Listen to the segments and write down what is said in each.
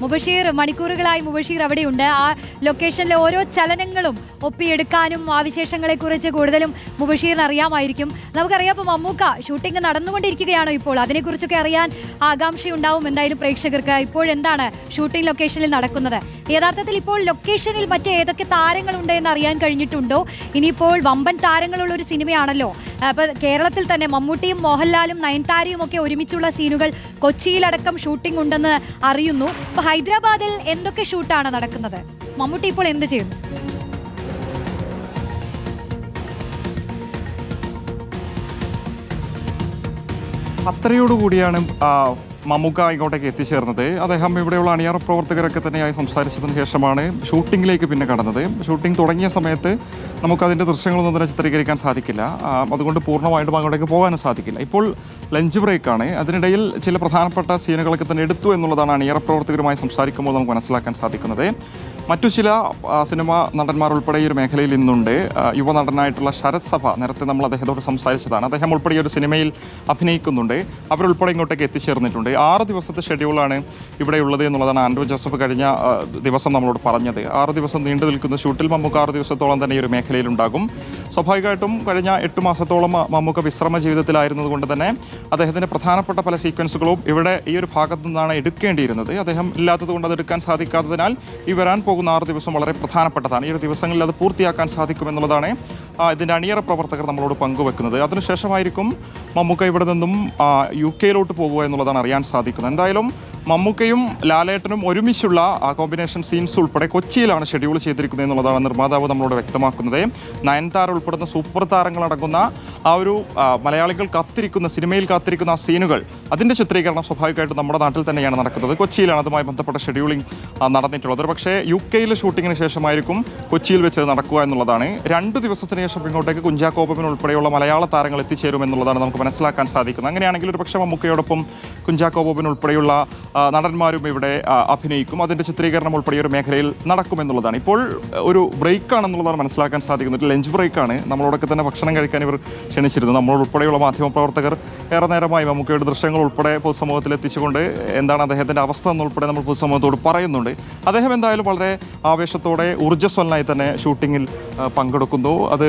മുബഷീർ മണിക്കൂറുകളായി മുബഷീർ അവിടെയുണ്ട്. ആ ലൊക്കേഷനിലെ ഓരോ ചലനങ്ങളും ഒപ്പിയെടുക്കാനും ആ വിശേഷങ്ങളെക്കുറിച്ച് കൂടുതലും മുബഷീറിന് അറിയാമായിരിക്കും. നമുക്കറിയാം, ഇപ്പോൾ മമ്മൂക്ക ഷൂട്ടിംഗ് നടന്നുകൊണ്ടിരിക്കുകയാണോ ഇപ്പോൾ? അതിനെക്കുറിച്ചൊക്കെ അറിയാൻ ആകാംക്ഷയുണ്ടാവും എന്തായാലും പ്രേക്ഷകർക്ക്. ഇപ്പോഴെന്താണ് ഷൂട്ടിംഗ് ലൊക്കേഷനിൽ നടക്കുന്നത്? യഥാർത്ഥത്തിൽ ഇപ്പോൾ ലൊക്കേഷനിൽ ഏതൊക്കെ താരങ്ങളുണ്ട് എന്ന് അറിയാൻ കഴിഞ്ഞിട്ടുണ്ടോ? ഇനിയിപ്പോൾ വമ്പൻ താരങ്ങളുള്ള ഒരു സിനിമയാണല്ലോ. അപ്പോൾ കേരളത്തിൽ തന്നെ മമ്മൂട്ടിയും മോഹൻലാലും നയൻതാരയും ഒക്കെ ഒരുമിച്ചുള്ള സീനുകൾ കൊച്ചിയിലടക്കം ഷൂട്ടിംഗ് ഉണ്ടെന്ന് അറിയുന്നു. അപ്പോൾ ഹൈദരാബാദിൽ എന്തൊക്കെ ഷൂട്ടാണ് നടക്കുന്നത്? മമ്മൂട്ടി ഇപ്പോൾ എന്ത് ചെയ്യുന്നു? അത്രയോടുകൂടിയാണ് മമ്മൂക്ക ഇങ്ങോട്ടേക്ക് എത്തിച്ചേർന്നത്. അദ്ദേഹം ഇവിടെയുള്ള അണിയറ പ്രവർത്തകരൊക്കെ തന്നെയായി സംസാരിച്ചതിന് ശേഷമാണ് ഷൂട്ടിങ്ങിലേക്ക് പിന്നെ കടന്നത്. ഷൂട്ടിംഗ് തുടങ്ങിയ സമയത്ത് നമുക്കതിൻ്റെ ദൃശ്യങ്ങളൊന്നും തന്നെ ചിത്രീകരിക്കാൻ സാധിക്കില്ല. അതുകൊണ്ട് പൂർണ്ണമായിട്ടും അങ്ങോട്ടേക്ക് പോകാനും സാധിക്കില്ല. ഇപ്പോൾ ലഞ്ച് ബ്രേക്കാണ്. അതിനിടയിൽ ചില പ്രധാനപ്പെട്ട സീനുകളൊക്കെ തന്നെ എടുത്തു എന്നുള്ളതാണ് അണിയറ പ്രവർത്തകരുമായി സംസാരിക്കുമ്പോൾ നമുക്ക് മനസ്സിലാക്കാൻ സാധിക്കുന്നത്. മറ്റു ചില സിനിമാ നടന്മാർ ഉൾപ്പെടെ ഈ ഒരു മേഖലയിൽ ഇന്നുണ്ട്. യുവനടനായിട്ടുള്ള ശരത് സഭ, നേരത്തെ നമ്മൾ അദ്ദേഹത്തോട് സംസാരിച്ചതാണ്. അദ്ദേഹം ഉൾപ്പെടെ ഒരു സിനിമയിൽ അഭിനയിക്കുന്നുണ്ട്. അവരുൾപ്പെടെ ഇങ്ങോട്ടേക്ക് എത്തിച്ചേർന്നിട്ടുണ്ട്. 6 ദിവസത്തെ ഷെഡ്യൂളാണ് ഇവിടെ ഉള്ളത് എന്നുള്ളതാണ് ആൻഡ്രൂ ജോസഫ് കഴിഞ്ഞ ദിവസം നമ്മളോട് പറഞ്ഞത്. 6 ദിവസം നീണ്ടു നിൽക്കുന്ന ഷൂട്ടിൽ മമ്മൂക്ക 6 ദിവസത്തോളം തന്നെ ഈ ഒരു മേഖലയിലുണ്ടാകും. സ്വാഭാവികമായിട്ടും കഴിഞ്ഞ 8 മാസത്തോളം മമ്മൂക്ക വിശ്രമ ജീവിതത്തിലായിരുന്നത് കൊണ്ട് തന്നെ അദ്ദേഹത്തിൻ്റെ പ്രധാനപ്പെട്ട പല സീക്വൻസുകളും ഇവിടെ ഈ ഒരു ഭാഗത്തു നിന്നാണ് എടുക്കേണ്ടിയിരുന്നത്. അദ്ദേഹം ഇല്ലാത്തത് കൊണ്ട് അത് എടുക്കാൻ സാധിക്കാത്തതിനാൽ ഈ വരാൻ പോകുന്ന 6 ദിവസം വളരെ പ്രധാനപ്പെട്ടതാണ്. ഈ ഒരു ദിവസങ്ങളിൽ അത് പൂർത്തിയാക്കാൻ സാധിക്കുമെന്നുള്ളതാണ് ഇതിൻ്റെ അണിയറ പ്രവർത്തകർ നമ്മളോട് പങ്കുവെക്കുന്നത്. അതിനുശേഷമായിരിക്കും മമ്മൂക്ക ഇവിടെ നിന്നും UK പോകുക എന്നുള്ളതാണ് അറിയാൻ സാധിക്കുന്നത്. എന്തായാലും മമ്മൂക്കയും ലാലേട്ടനും ഒരുമിച്ചുള്ള കോമ്പിനേഷൻ സീൻസ് ഉൾപ്പെടെ കൊച്ചിയിലാണ് ഷെഡ്യൂൾ ചെയ്തിരിക്കുന്നത് എന്നുള്ളതാണ് നിർമ്മാതാവ് നമ്മളോട് വ്യക്തമാക്കുന്നത്. നയൻതാര ഉൾപ്പെടുന്ന സൂപ്പർ താരങ്ങളടങ്ങുന്ന ആ ഒരു മലയാളികൾ സിനിമയിൽ കാത്തിരിക്കുന്ന ആ സീനുകൾ, അതിൻ്റെ ചിത്രീകരണം സ്വാഭാവികമായിട്ടും നമ്മുടെ നാട്ടിൽ തന്നെയാണ് നടക്കുന്നത്. കൊച്ചിയിലാണ് അതുമായി ബന്ധപ്പെട്ട ഷെഡ്യൂളിംഗ് നടന്നിട്ടുള്ളത്. പക്ഷേ UK ഷൂട്ടിങ്ങിന് ശേഷമായിരിക്കും കൊച്ചിയിൽ വെച്ച് നടക്കുക എന്നുള്ളതാണ്. 2 ദിവസത്തിന് ശേഷം ഇങ്ങോട്ടേക്ക് കുഞ്ചാക്കോ ബോബൻ ഉൾപ്പെടെയുള്ള മലയാള താരങ്ങൾ എത്തിച്ചേരുമെന്നുള്ളതാണ് നമുക്ക് മനസ്സിലാക്കാൻ സാധിക്കുന്നത്. അങ്ങനെയാണെങ്കിൽ ഒരു പക്ഷേ മമ്മൂക്കയോടൊപ്പം കുഞ്ചാക്കോ ബോബൻ ഉൾപ്പെടെയുള്ള നടന്മാരും ഇവിടെ അഭിനയിക്കും. അതിൻ്റെ ചിത്രീകരണം ഉൾപ്പെടെ ഒരു മേഖലയിൽ നടക്കുമെന്നുള്ളതാണ്. ഇപ്പോൾ ഒരു ബ്രേക്കാണെന്നുള്ളതാണ് മനസ്സിലാക്കാൻ സാധിക്കുന്നത്. ലഞ്ച് ബ്രേക്കാണ്. നമ്മളോടൊക്കെ തന്നെ ഭക്ഷണം കഴിക്കാൻ ഇവർ ക്ഷണിച്ചിരുന്നു. നമ്മളോടുൾപ്പെടെയുള്ള മാധ്യമപ്രവർത്തകർ ഏറെ നേരമായി മമ്മൂക്കയുടെ ദൃശ്യങ്ങൾ ഉൾപ്പെടെ പൊതുസമൂഹത്തിൽ എത്തിച്ചുകൊണ്ട് എന്താണ് അദ്ദേഹത്തിൻ്റെ അവസ്ഥ എന്നുൾപ്പെടെ നമ്മൾ പൊതുസമൂഹത്തോട് പറയുന്നുണ്ട്. അദ്ദേഹം എന്തായാലും വളരെ ആവേശത്തോടെ ഊർജ്ജസ്വലനായി തന്നെ ഷൂട്ടിങ്ങിൽ പങ്കെടുക്കുന്നു. അത്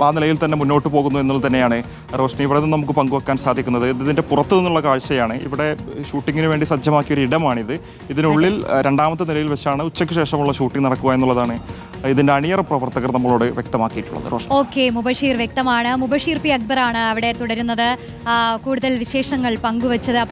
ആ നിലയിൽ തന്നെ മുന്നോട്ട് പോകുന്നു എന്നുള്ളത് തന്നെയാണ് റോഷ്നി ഇവിടെ നിന്ന് നമുക്ക് പങ്കുവെക്കാൻ സാധിക്കുന്നത്. ഇതിൻ്റെ പുറത്തു നിന്നുള്ള കാഴ്ചയാണ്. ഇവിടെ ഷൂട്ടിങ്ങിന് വേണ്ടി സജ്ജമാക്കിയ ഒരു ഇടമാണിത്. ഇതിനുള്ളിൽ 2ാമത്തെ നിലയിൽ വെച്ചാണ് ഉച്ചയ്ക്ക് ശേഷമുള്ള ഷൂട്ടിംഗ് നടക്കുക എന്നുള്ളതാണ് ഇതിൻ്റെ അണിയറ പ്രവർത്തകർ നമ്മളോട് വ്യക്തമാക്കിയിട്ടുള്ളത്. ഓക്കെ, മുബഷീർ വ്യക്തമാണ്. മുബഷീർ പി അക്ബറാണ് അവിടെ തുടരുന്നത് കൂടുതൽ വിശേഷങ്ങൾ പങ്കുവച്ചത്.